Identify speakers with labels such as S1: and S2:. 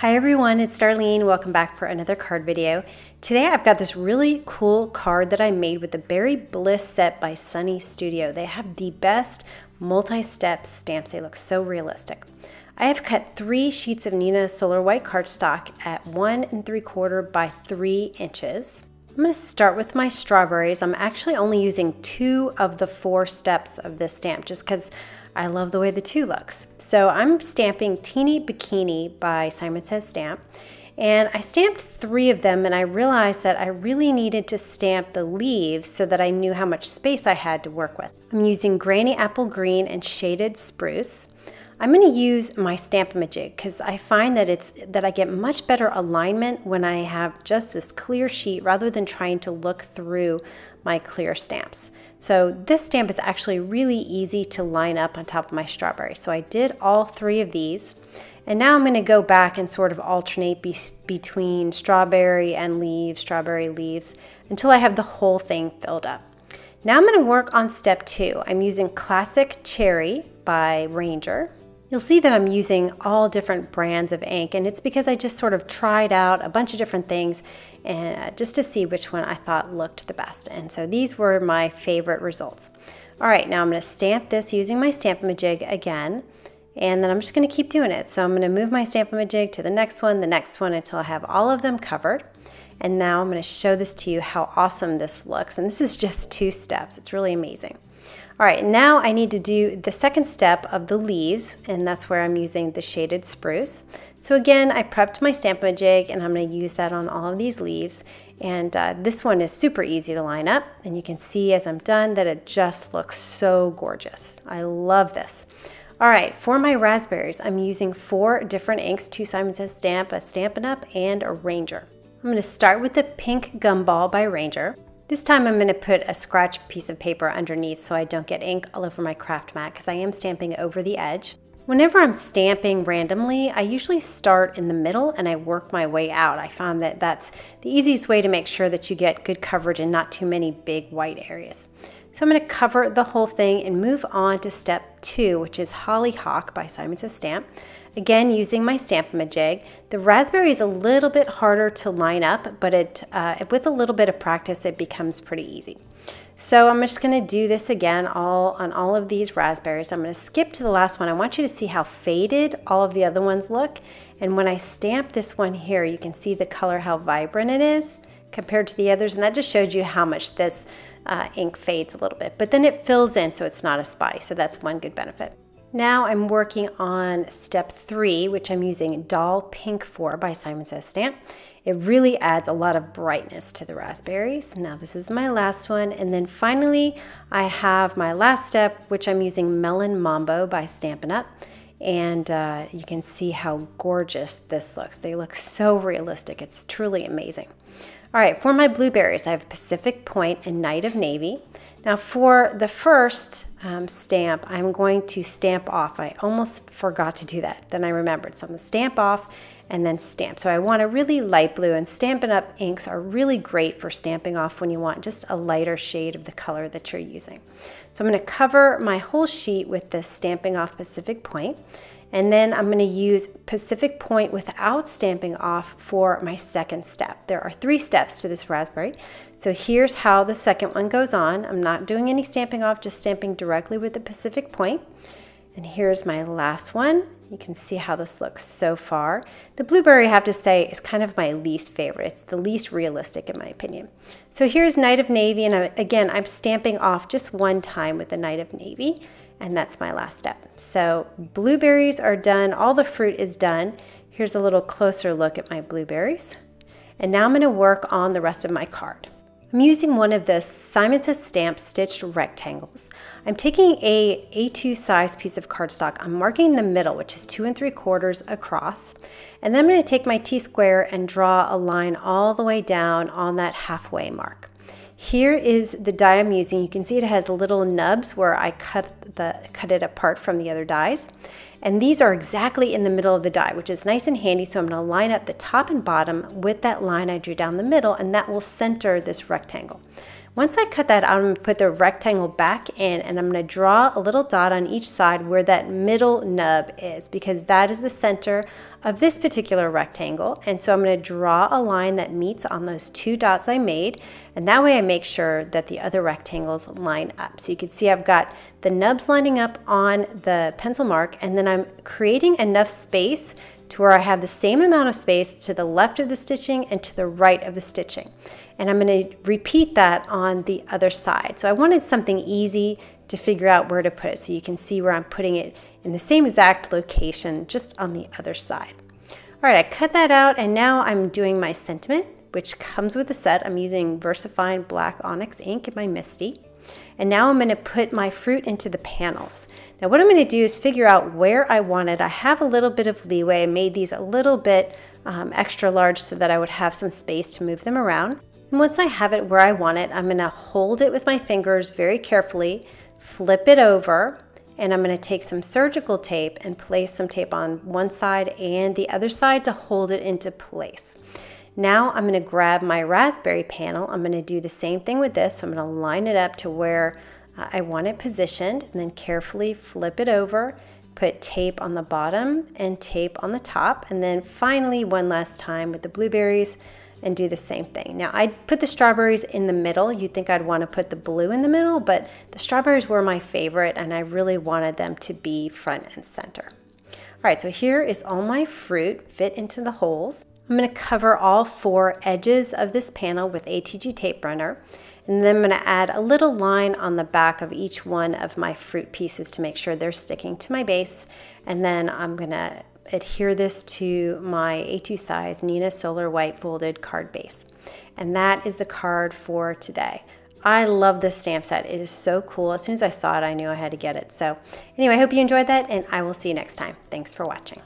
S1: Hi everyone, it's Darlene. Welcome back for another card video. Today I've got this really cool card that I made with the Berry Bliss set by Sunny Studio. They have the best multi-step stamps. They look so realistic. I have cut 3 sheets of Neenah Solar White cardstock at 1 3/4 by 3 inches. I'm going to start with my strawberries. I'm actually only using 2 of the 4 steps of this stamp just because I love the way the 2 looks. So I'm stamping Teeny Bikini by Simon Says Stamp, and I stamped 3 of them, and I realized that I really needed to stamp the leaves so that I knew how much space I had to work with. I'm using Granny Apple Green and Shaded Spruce. I'm going to use my Stamp-A-Majig because I find that I get much better alignment when I have just this clear sheet rather than trying to look through my clear stamps. So this stamp is actually really easy to line up on top of my strawberry. So I did all 3 of these, and now I'm going to go back and sort of alternate between strawberry and leaves, strawberry leaves, until I have the whole thing filled up. Now I'm going to work on step 2. I'm using Classic Cherry by Ranger. You'll see that I'm using all different brands of ink, and it's because I just sort of tried out a bunch of different things and just to see which one I thought looked the best. And so these were my favorite results. All right, now I'm going to stamp this using my Stamp-A-Majig again, and then I'm just going to keep doing it. So I'm going to move my Stamp-A-Majig to the next one until I have all of them covered. And now I'm going to show this to you how awesome this looks. And this is just 2 steps. It's really amazing. All right, now I need to do the second step of the leaves, and that's where I'm using the Shaded Spruce. So again, I prepped my Stamp-A-Majig, and I'm going to use that on all of these leaves. And this one is super easy to line up, and you can see as I'm done that it just looks so gorgeous. I love this. All right, for my raspberries, I'm using 4 different inks, 2 Simon Says Stamp, a Stampin' Up, and a Ranger. I'm going to start with the Pink Gumball by Ranger. This time I'm going to put a scratch piece of paper underneath so I don't get ink all over my craft mat because I am stamping over the edge. Whenever I'm stamping randomly, I usually start in the middle and I work my way out. I found that that's the easiest way to make sure that you get good coverage and not too many big white areas. So I'm going to cover the whole thing and move on to step 2, which is Hollyhock by Simon Says Stamp. Again, using my Stamp-A-Majig. The raspberry is a little bit harder to line up, but with a little bit of practice, it becomes pretty easy. So I'm just going to do this again on all of these raspberries. I'm going to skip to the last one. I want you to see how faded all of the other ones look. And when I stamp this one here, you can see the color, how vibrant it is compared to the others. And that just shows you how much this ink fades a little bit. But then it fills in so it's not as spotty. So that's one good benefit. Now I'm working on step 3, which I'm using Doll Pink for by Simon Says Stamp. It really adds a lot of brightness to the raspberries. Now this is my last one, and then finally I have my last step, which I'm using Melon Mambo by Stampin' Up. And you can see how gorgeous this looks. They look so realistic. It's truly amazing. All right, for my blueberries, I have Pacific Point and Night of Navy. Now for the first stamp, I'm going to stamp off. I almost forgot to do that. Then I remembered. So I'm going to stamp off and then stamp. So I want a really light blue, and Stampin' Up inks are really great for stamping off when you want just a lighter shade of the color that you're using. So I'm going to cover my whole sheet with this Stamping Off Pacific Point. And then I'm going to use Pacific Point without stamping off for my second step. There are 3 steps to this raspberry. So here's how the second one goes on. I'm not doing any stamping off, just stamping directly with the Pacific Point. And here's my last one. You can see how this looks so far. The blueberry, I have to say, is kind of my least favorite. It's the least realistic in my opinion. So here's Night of Navy, and again, I'm stamping off just 1 time with the Night of Navy. And that's my last step. So blueberries are done. All the fruit is done. Here's a little closer look at my blueberries. And now I'm going to work on the rest of my card. I'm using one of the Simon Says Stamp stitched rectangles. I'm taking a A2 size piece of cardstock. I'm marking the middle, which is 2 3/4 across. And then I'm going to take my T-square and draw a line all the way down on that halfway mark. Here is the die I'm using. You can see it has little nubs where I cut it apart from the other dies. And these are exactly in the middle of the die, which is nice and handy. So I'm going to line up the top and bottom with that line I drew down the middle, and that will center this rectangle. Once I cut that out, I'm going to put the rectangle back in, and I'm going to draw a little dot on each side where that middle nub is, because that is the center of this particular rectangle. And so I'm going to draw a line that meets on those 2 dots I made, and that way I make sure that the other rectangles line up. So you can see I've got the nubs lining up on the pencil mark, and then I'm creating enough space to where I have the same amount of space to the left of the stitching and to the right of the stitching. And I'm going to repeat that on the other side. So I wanted something easy to figure out where to put it, so you can see where I'm putting it in the same exact location, just on the other side. All right, I cut that out, and now I'm doing my sentiment, which comes with the set. I'm using VersaFine Black Onyx ink in my Misty. And now I'm going to put my fruit into the panels. Now what I'm going to do is figure out where I want it. I have a little bit of leeway. I made these a little bit extra large so that I would have some space to move them around. And once I have it where I want it, I'm going to hold it with my fingers very carefully, flip it over, and I'm going to take some surgical tape and place some tape on one side and the other side to hold it into place. Now I'm going to grab my raspberry panel. I'm going to do the same thing with this. So I'm going to line it up to where I want it positioned, and then carefully flip it over, put tape on the bottom and tape on the top, and then finally one last time with the blueberries and do the same thing. Now I put the strawberries in the middle. You'd think I'd want to put the blue in the middle, but the strawberries were my favorite and I really wanted them to be front and center. All right, so here is all my fruit fit into the holes. I'm going to cover all 4 edges of this panel with ATG tape runner, and then I'm going to add a little line on the back of each one of my fruit pieces to make sure they're sticking to my base. And then I'm going to adhere this to my A2 size Neenah Solar White folded card base. And that is the card for today. I love this stamp set. It is so cool. As soon as I saw it, I knew I had to get it. So anyway, I hope you enjoyed that, and I will see you next time. Thanks for watching.